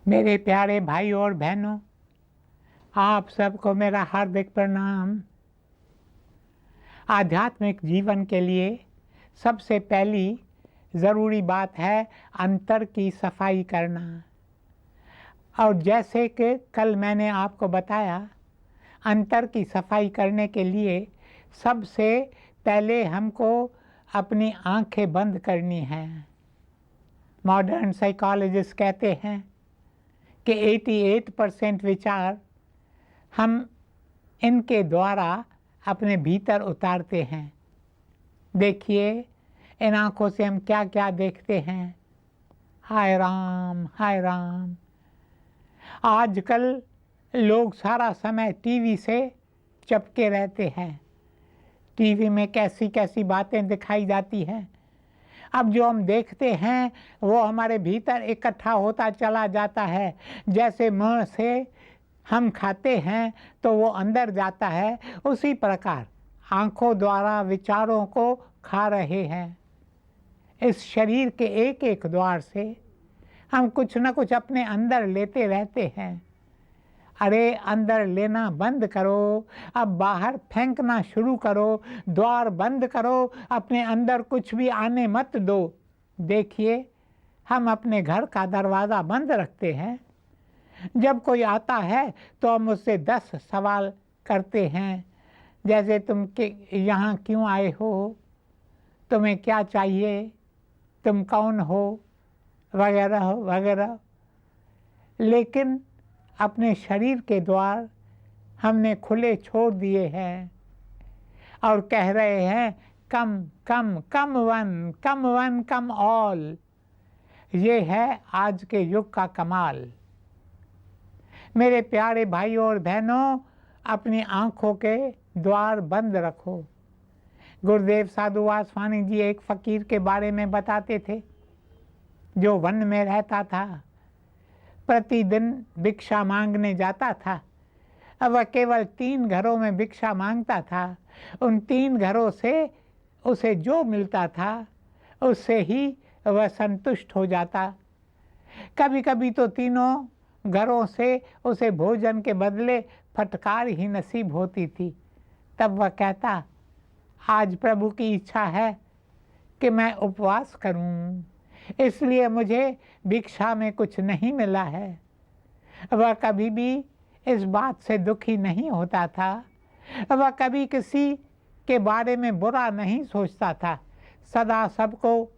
मेरे प्यारे भाई और बहनों, आप सबको मेरा हार्दिक प्रणाम। आध्यात्मिक जीवन के लिए सबसे पहली ज़रूरी बात है अंतर की सफाई करना। और जैसे कि कल मैंने आपको बताया, अंतर की सफाई करने के लिए सबसे पहले हमको अपनी आंखें बंद करनी हैं। मॉडर्न साइकोलॉजिस्ट कहते हैं कि 88% विचार हम इनके द्वारा अपने भीतर उतारते हैं। देखिए, इन आँखों से हम क्या क्या देखते हैं। हाय राम, हाय राम। आजकल लोग सारा समय टीवी से चिपके रहते हैं। टीवी में कैसी कैसी बातें दिखाई जाती हैं। अब जो हम देखते हैं वो हमारे भीतर इकट्ठा होता चला जाता है। जैसे मुँह से हम खाते हैं तो वो अंदर जाता है, उसी प्रकार आँखों द्वारा विचारों को खा रहे हैं। इस शरीर के एक एक द्वार से हम कुछ न कुछ अपने अंदर लेते रहते हैं। अरे अंदर लेना बंद करो, अब बाहर फेंकना शुरू करो। द्वार बंद करो, अपने अंदर कुछ भी आने मत दो। देखिए, हम अपने घर का दरवाज़ा बंद रखते हैं। जब कोई आता है तो हम उससे 10 सवाल करते हैं, जैसे तुम के यहाँ क्यों आए हो, तुम्हें क्या चाहिए, तुम कौन हो, वगैरह वगैरह। लेकिन अपने शरीर के द्वार हमने खुले छोड़ दिए हैं और कह रहे हैं कम कम कम वन, कम वन कम ऑल। ये है आज के युग का कमाल। मेरे प्यारे भाई और बहनों, अपनी आँखों के द्वार बंद रखो। गुरुदेव साधु वासवानी जी एक फ़कीर के बारे में बताते थे जो वन में रहता था, प्रतिदिन भिक्षा मांगने जाता था। अब वह केवल 3 घरों में भिक्षा मांगता था। उन 3 घरों से उसे जो मिलता था उससे ही वह संतुष्ट हो जाता। कभी कभी तो तीनों घरों से उसे भोजन के बदले फटकार ही नसीब होती थी। तब वह कहता, आज प्रभु की इच्छा है कि मैं उपवास करूं, इसलिए मुझे भिक्षा में कुछ नहीं मिला है। वह कभी भी इस बात से दुखी नहीं होता था। वह कभी किसी के बारे में बुरा नहीं सोचता था, सदा सबको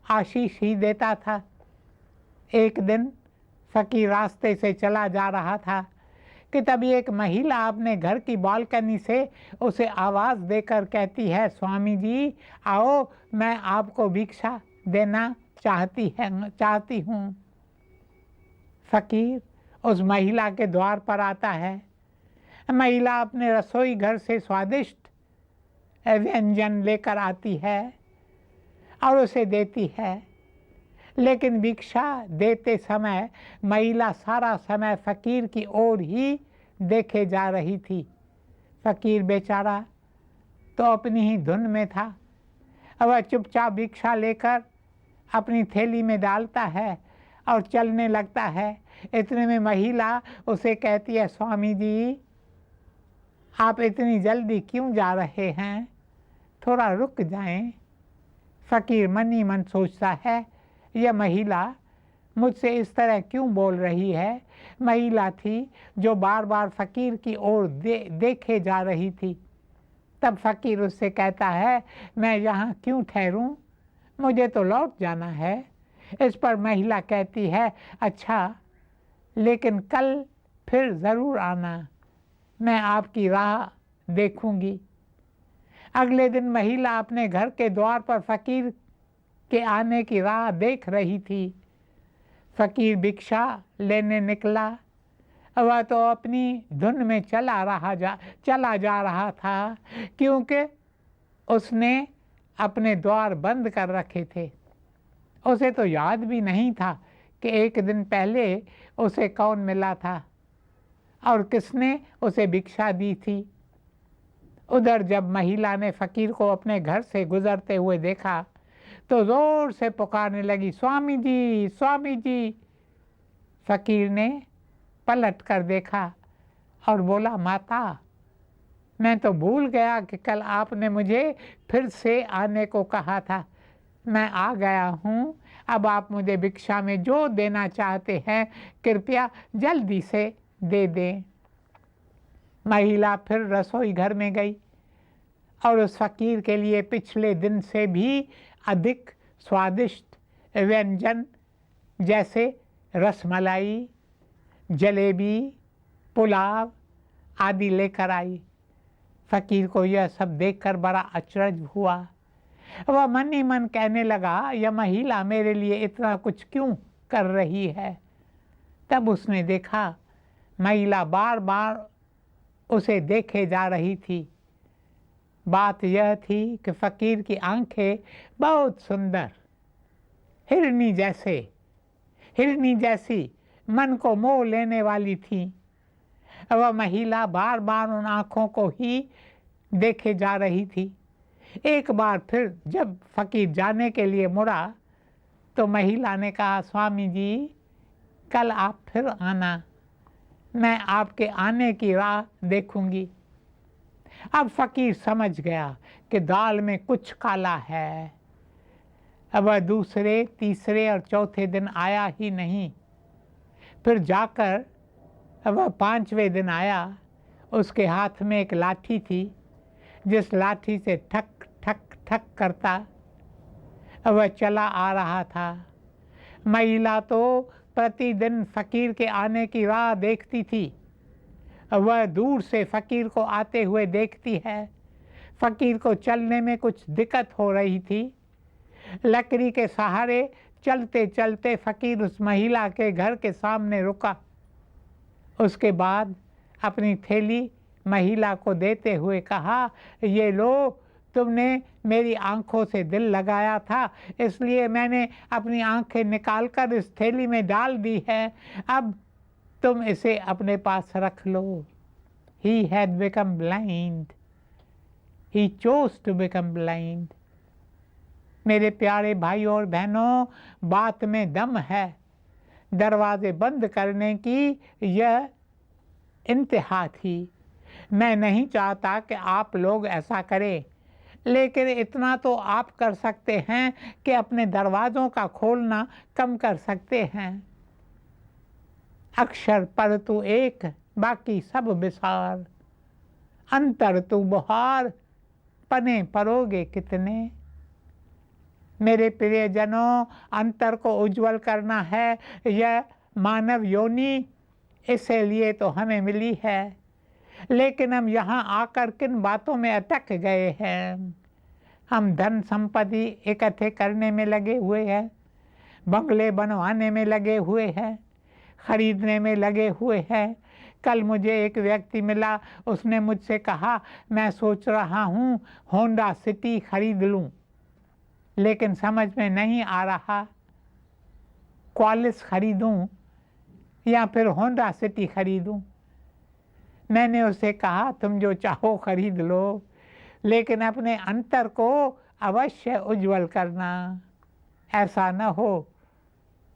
आशीष ही देता था। एक दिन फ़कीर रास्ते से चला जा रहा था कि तभी एक महिला अपने घर की बालकनी से उसे आवाज़ देकर कहती है, स्वामी जी आओ, मैं आपको भिक्षा देना चाहती हूँ। फ़कीर उस महिला के द्वार पर आता है। महिला अपने रसोई घर से स्वादिष्ट व्यंजन लेकर आती है और उसे देती है। लेकिन भिक्षा देते समय महिला सारा समय फ़कीर की ओर ही देखे जा रही थी। फ़कीर बेचारा तो अपनी ही धुन में था। वह चुपचाप भिक्षा लेकर अपनी थैली में डालता है और चलने लगता है। इतने में महिला उसे कहती है, स्वामी जी आप इतनी जल्दी क्यों जा रहे हैं, थोड़ा रुक जाएं। फ़कीर मन ही मन सोचता है, यह महिला मुझसे इस तरह क्यों बोल रही है। महिला थी जो बार बार फ़कीर की ओर देखे जा रही थी। तब फ़कीर उससे कहता है, मैं यहाँ क्यों ठहरूं, मुझे तो लौट जाना है। इस पर महिला कहती है, अच्छा लेकिन कल फिर ज़रूर आना, मैं आपकी राह देखूंगी। अगले दिन महिला अपने घर के द्वार पर फ़कीर के आने की राह देख रही थी। फ़कीर भिक्षा लेने निकला। वह तो अपनी धुन में चला जा रहा था, क्योंकि उसने अपने द्वार बंद कर रखे थे। उसे तो याद भी नहीं था कि एक दिन पहले उसे कौन मिला था और किसने उसे भिक्षा दी थी। उधर जब महिला ने फ़कीर को अपने घर से गुजरते हुए देखा तो ज़ोर से पुकारने लगी, स्वामी जी स्वामी जी। फ़कीर ने पलट कर देखा और बोला, माता, मैं तो भूल गया कि कल आपने मुझे फिर से आने को कहा था। मैं आ गया हूँ, अब आप मुझे भिक्षा में जो देना चाहते हैं कृपया जल्दी से दे दें। महिला फिर रसोई घर में गई और उस फ़कीर के लिए पिछले दिन से भी अधिक स्वादिष्ट व्यंजन जैसे रसमलाई, जलेबी, पुलाव आदि लेकर आई। फ़कीर को यह सब देखकर बड़ा अचरज हुआ। वह मन ही मन कहने लगा, यह महिला मेरे लिए इतना कुछ क्यों कर रही है। तब उसने देखा महिला बार बार उसे देखे जा रही थी। बात यह थी कि फ़कीर की आंखें बहुत सुंदर, हिरनी जैसी मन को मोह लेने वाली थी। वह महिला बार बार उन आँखों को ही देखे जा रही थी। एक बार फिर जब फ़कीर जाने के लिए मुड़ा तो महिला ने कहा, स्वामी जी, कल आप फिर आना, मैं आपके आने की राह देखूंगी। अब फ़कीर समझ गया कि दाल में कुछ काला है। अब वह दूसरे, तीसरे और चौथे दिन आया ही नहीं। फिर जाकर वह 5वें दिन आया। उसके हाथ में एक लाठी थी, जिस लाठी से ठक ठक ठक करता वह चला आ रहा था। महिला तो प्रतिदिन फ़कीर के आने की राह देखती थी। वह दूर से फ़कीर को आते हुए देखती है। फ़कीर को चलने में कुछ दिक्कत हो रही थी। लकड़ी के सहारे चलते चलते फ़कीर उस महिला के घर के सामने रुका। उसके बाद अपनी थैली महिला को देते हुए कहा, ये लो, तुमने मेरी आंखों से दिल लगाया था, इसलिए मैंने अपनी आंखें निकालकर इस थैली में डाल दी है। अब तुम इसे अपने पास रख लो। He had become blind. He chose to become blind. मेरे प्यारे भाइयों और बहनों, बात में दम है। दरवाजे बंद करने की यह इंतहा थी। मैं नहीं चाहता कि आप लोग ऐसा करें, लेकिन इतना तो आप कर सकते हैं कि अपने दरवाज़ों का खोलना कम कर सकते हैं। अक्षर पर तू एक, बाकी सब विसार, अंतर तू बुहार, पने परोगे कितने। मेरे प्रियजनों, अंतर को उज्जवल करना है, यह मानव योनि इसलिए तो हमें मिली है। लेकिन हम यहाँ आकर किन बातों में अटक गए हैं। हम धन संपत्ति इकट्ठे करने में लगे हुए हैं, बंगले बनवाने में लगे हुए हैं, खरीदने में लगे हुए हैं। कल मुझे एक व्यक्ति मिला, उसने मुझसे कहा, मैं सोच रहा हूँ होंडा सिटी खरीद लूँ, लेकिन समझ में नहीं आ रहा क्वालिस खरीदूँ या फिर होंडा सिटी खरीदूँ। मैंने उसे कहा, तुम जो चाहो खरीद लो, लेकिन अपने अंतर को अवश्य उज्जवल करना। ऐसा न हो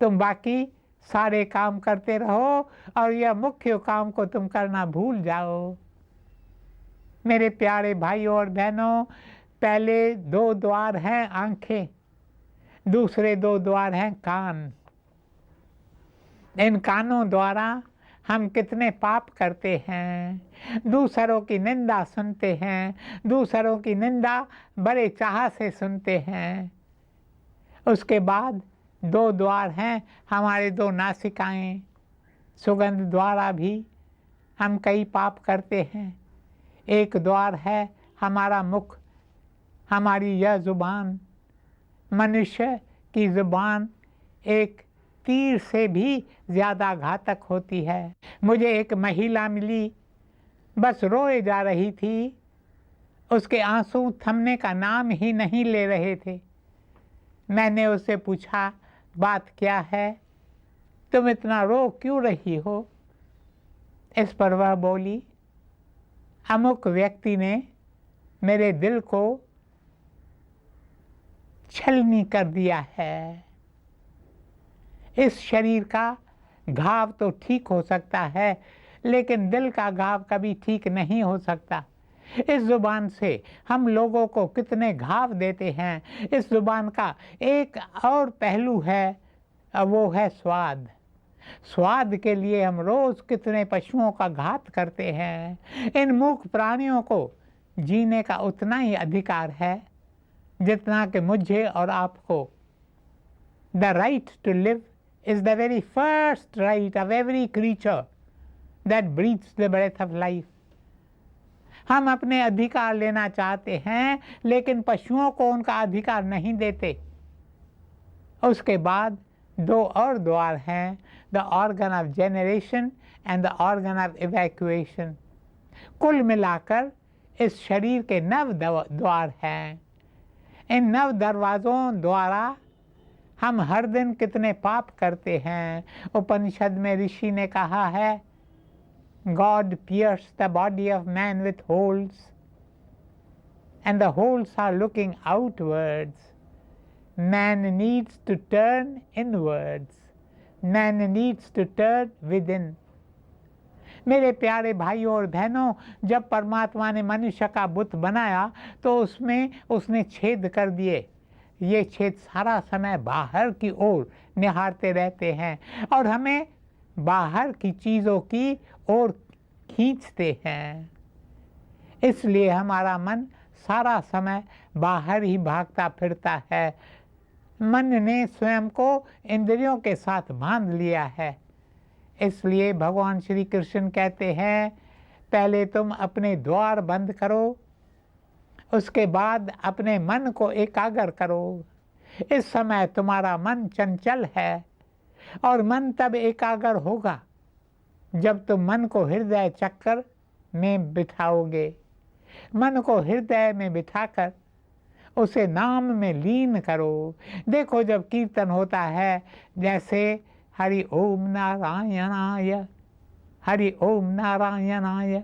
तुम बाकी सारे काम करते रहो और यह मुख्य काम को तुम करना भूल जाओ। मेरे प्यारे भाइयों और बहनों, पहले 2 द्वार हैं आंखें, दूसरे 2 द्वार हैं कान। इन कानों द्वारा हम कितने पाप करते हैं। दूसरों की निंदा सुनते हैं, दूसरों की निंदा बड़े चाह से सुनते हैं। उसके बाद 2 द्वार हैं हमारे 2 नासिकाएं, सुगंध द्वारा भी हम कई पाप करते हैं। एक द्वार है हमारा मुख, हमारी यह ज़ुबान। मनुष्य की ज़ुबान एक तीर से भी ज़्यादा घातक होती है। मुझे एक महिला मिली, बस रोए जा रही थी। उसके आंसू थमने का नाम ही नहीं ले रहे थे। मैंने उससे पूछा, बात क्या है, तुम इतना रो क्यों रही हो। इस पर वह बोली, अमुक व्यक्ति ने मेरे दिल को छलनी कर दिया है। इस शरीर का घाव तो ठीक हो सकता है, लेकिन दिल का घाव कभी ठीक नहीं हो सकता। इस ज़ुबान से हम लोगों को कितने घाव देते हैं। इस ज़ुबान का एक और पहलू है, वो है स्वाद। स्वाद के लिए हम रोज़ कितने पशुओं का घात करते हैं। इन मूक प्राणियों को जीने का उतना ही अधिकार है जितना कि मुझे और आपको। The right to live is the very first right of every creature that breathes the breath of life. हम अपने अधिकार लेना चाहते हैं, लेकिन पशुओं को उनका अधिकार नहीं देते। उसके बाद दो और द्वार हैं, the organ of generation and the organ of evacuation. कुल मिलाकर इस शरीर के 9 द्वार हैं। इन 9 दरवाज़ों द्वारा हम हर दिन कितने पाप करते हैं। उपनिषद में ऋषि ने कहा है, God pierced the body of man with holes, and the holes are looking outwards. Man needs to turn inwards. Man needs to turn within. मेरे प्यारे भाइयों और बहनों, जब परमात्मा ने मनुष्य का बुत बनाया तो उसमें उसने छेद कर दिए। ये छेद सारा समय बाहर की ओर निहारते रहते हैं और हमें बाहर की चीज़ों की ओर खींचते हैं। इसलिए हमारा मन सारा समय बाहर ही भागता फिरता है। मन ने स्वयं को इंद्रियों के साथ बांध लिया है। इसलिए भगवान श्री कृष्ण कहते हैं, पहले तुम अपने द्वार बंद करो, उसके बाद अपने मन को एकाग्र करो। इस समय तुम्हारा मन चंचल है और मन तब एकाग्र होगा जब तुम मन को हृदय चक्र में बिठाओगे। मन को हृदय में बिठाकर उसे नाम में लीन करो। देखो, जब कीर्तन होता है, जैसे हरि ओम नारायणाय, हरि ओम नारायणाय,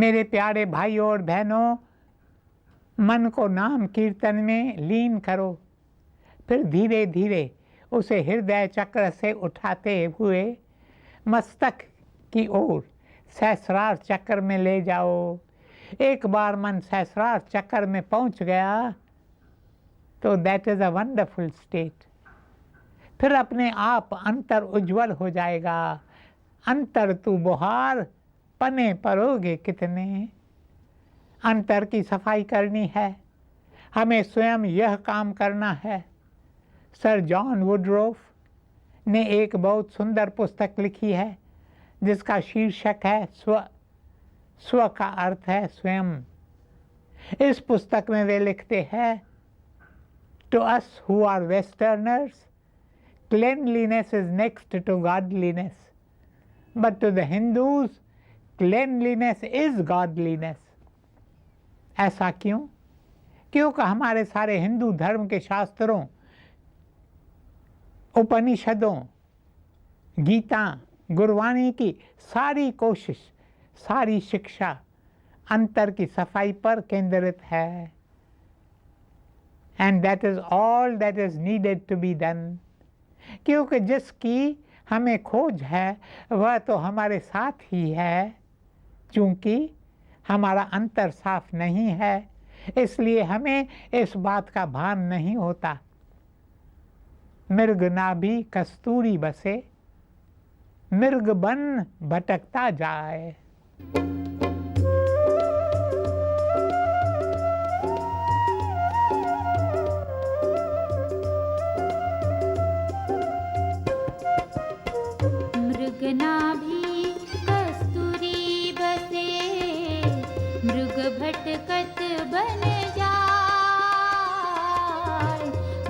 मेरे प्यारे भाइयों और बहनों, मन को नाम कीर्तन में लीन करो, फिर धीरे धीरे उसे हृदय चक्र से उठाते हुए मस्तक की ओर सहस्रार चक्र में ले जाओ। एक बार मन सहस्रार चक्र में पहुंच गया तो that is a wonderful state. फिर अपने आप अंतर उज्जवल हो जाएगा। अंतर तू बुहार पने परोगे कितने। अंतर की सफाई करनी है, हमें स्वयं यह काम करना है। सर जॉन वुडरोफ ने एक बहुत सुंदर पुस्तक लिखी है जिसका शीर्षक है स्व। स्व का अर्थ है स्वयं। इस पुस्तक में वे लिखते हैं, to us who are westerners cleanliness is next to godliness, but to the Hindus cleanliness is godliness। ऐसा क्यों? क्योंकि हमारे सारे हिंदू धर्म के शास्त्रों, उपनिषदों, गीता, गुरबानी की सारी कोशिश, सारी शिक्षा अंतर की सफाई पर केंद्रित है। And that is all that is needed to be done। क्योंकि जिसकी हमें खोज है वह तो हमारे साथ ही है। चूंकि हमारा अंतर साफ नहीं है, इसलिए हमें इस बात का भान नहीं होता। मृग नाभि कस्तूरी बसे, मृग बन भटकता जाए। मृगनाभि कस्तूरी बसे, मृग भटकत बन जाए।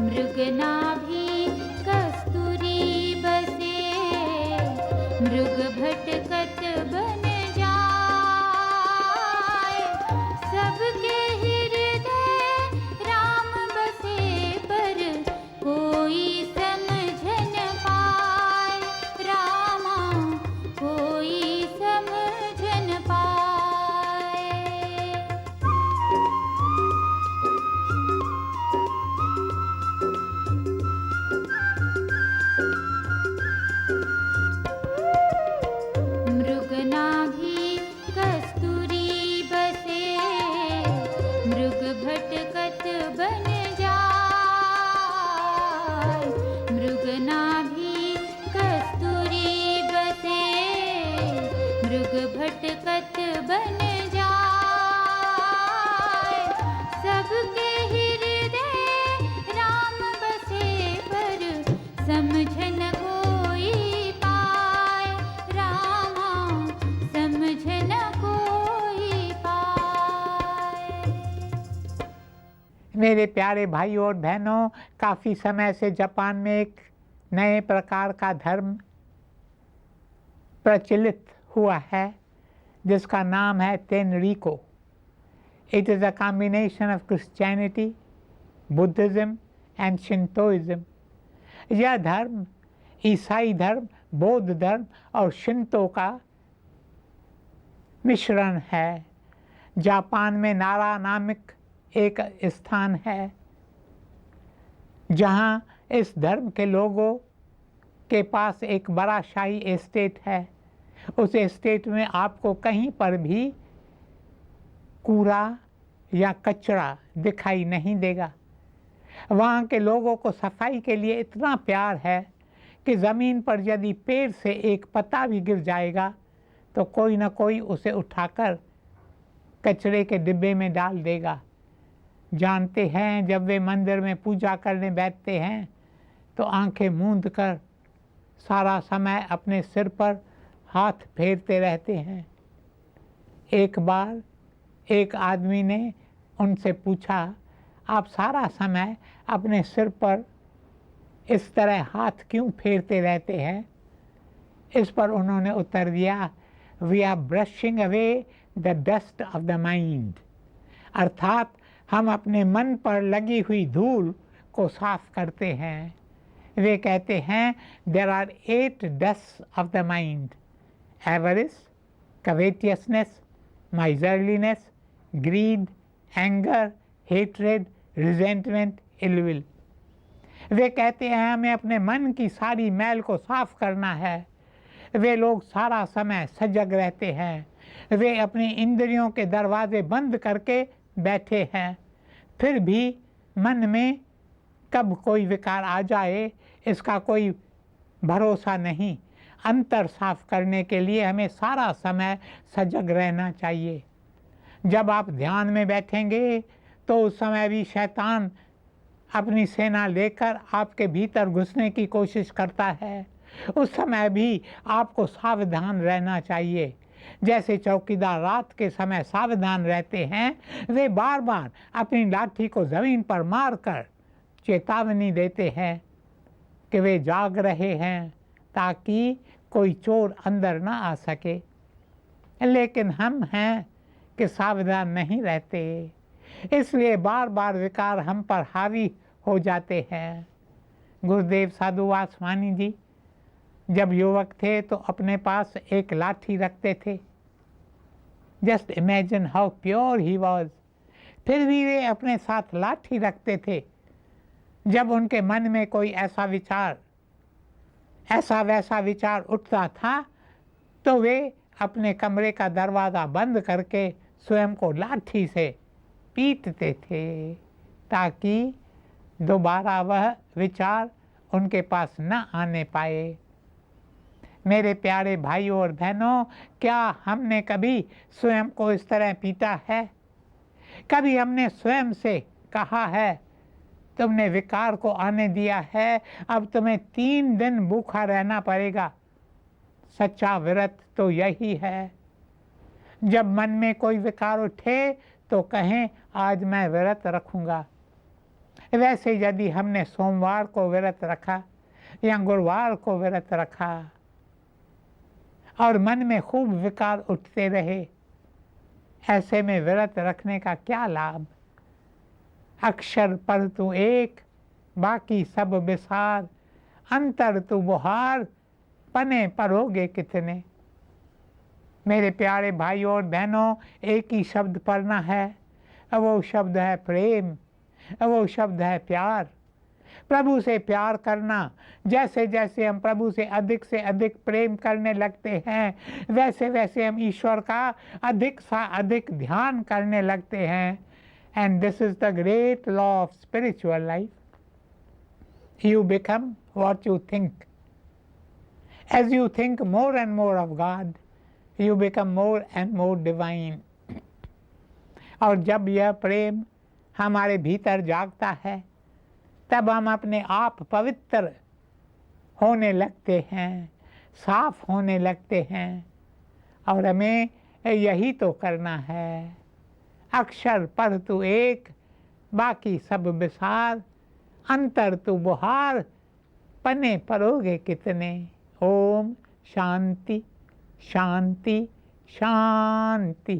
मृगनाभि कस्तूरी बसे, मृग भटकत बन जाए। सबके हृदय राम बसे, पर कोई समझ न पाए। रामा कोई समझ न पाए। मृगनाभि कस्तूरी बसे, मृग भटकत बन जाए। मृगनाभि कस्तूरी बसे, मृग भटकत बन जाए। सबके हृदय राम बसे, पर समझ न कोई पाए। रामा समझ न कोई पाए। मेरे प्यारे भाइयों और बहनों, काफ़ी समय से जापान में एक नए प्रकार का धर्म प्रचलित हुआ है जिसका नाम है Tenrikyo. It is a combination of Christianity, Buddhism and Shintoism. यह धर्म ईसाई धर्म, बौद्ध धर्म और शिंतो का मिश्रण है। जापान में नारा नामक एक स्थान है जहां इस धर्म के लोगों के पास एक बड़ा शाही एस्टेट है। उस एस्टेट में आपको कहीं पर भी कूड़ा या कचरा दिखाई नहीं देगा। वहाँ के लोगों को सफाई के लिए इतना प्यार है कि ज़मीन पर यदि पेड़ से एक पत्ता भी गिर जाएगा तो कोई ना कोई उसे उठाकर कचरे के डिब्बे में डाल देगा। जानते हैं, जब वे मंदिर में पूजा करने बैठते हैं तो आंखें मूंद कर सारा समय अपने सिर पर हाथ फेरते रहते हैं। एक बार एक आदमी ने उनसे पूछा, आप सारा समय अपने सिर पर इस तरह हाथ क्यों फेरते रहते हैं? इस पर उन्होंने उत्तर दिया, we are brushing away the dust of the mind. अर्थात हम अपने मन पर लगी हुई धूल को साफ करते हैं। वे कहते हैं, there are 8 dust of the mind: avarice, covetousness, miserliness, greed, anger, hatred, resentment, ill will। वे कहते हैं हमें अपने मन की सारी मैल को साफ करना है। वे लोग सारा समय सजग रहते हैं। वे अपनी इंद्रियों के दरवाजे बंद करके बैठे हैं, फिर भी मन में कब कोई विकार आ जाए इसका कोई भरोसा नहीं। अंतर साफ करने के लिए हमें सारा समय सजग रहना चाहिए। जब आप ध्यान में बैठेंगे तो उस समय भी शैतान अपनी सेना लेकर आपके भीतर घुसने की कोशिश करता है। उस समय भी आपको सावधान रहना चाहिए। जैसे चौकीदार रात के समय सावधान रहते हैं, वे बार बार अपनी लाठी को ज़मीन पर मारकर चेतावनी देते हैं कि वे जाग रहे हैं ताकि कोई चोर अंदर ना आ सके। लेकिन हम हैं कि सावधान नहीं रहते, इसलिए बार बार विकार हम पर हावी हो जाते हैं। गुरुदेव साधु वासवानी जी जब युवक थे तो अपने पास एक लाठी रखते थे। Just imagine how pure he was. फिर भी वे अपने साथ लाठी रखते थे। जब उनके मन में कोई ऐसा वैसा विचार उठता था तो वे अपने कमरे का दरवाज़ा बंद करके स्वयं को लाठी से पीटते थे ताकि दोबारा वह विचार उनके पास न आने पाए। मेरे प्यारे भाइयों और बहनों, क्या हमने कभी स्वयं को इस तरह पीटा है? कभी हमने स्वयं से कहा है तुमने विकार को आने दिया है, अब तुम्हें 3 दिन भूखा रहना पड़ेगा। सच्चा व्रत तो यही है। जब मन में कोई विकार उठे तो कहें आज मैं व्रत रखूँगा। वैसे यदि हमने सोमवार को व्रत रखा या गुरुवार को व्रत रखा और मन में खूब विकार उठते रहे, ऐसे में व्रत रखने का क्या लाभ? अक्षर पर तू एक, बाकी सब विसार, अंतर तू बुहार, पने परोगे कितने। मेरे प्यारे भाइयों और बहनों, एक ही शब्द पढ़ना है, वो शब्द है प्रेम, वो शब्द है प्यार। प्रभु से प्यार करना, जैसे जैसे हम प्रभु से अधिक प्रेम करने लगते हैं, वैसे वैसे हम ईश्वर का अधिक सा अधिक ध्यान करने लगते हैं। And this is the great law of spiritual life. You become what you think. As you think more and more of God, you become more and more divine. और जब यह प्रेम हमारे भीतर जागता है, तब हम अपने आप पवित्र होने लगते हैं, साफ होने लगते हैं। और हमें यही तो करना है। अक्षर पर तू एक, बाकी सब विसार, अंतर तू बुहार, पने परोगे कितने। ओम शांति शांति शांति।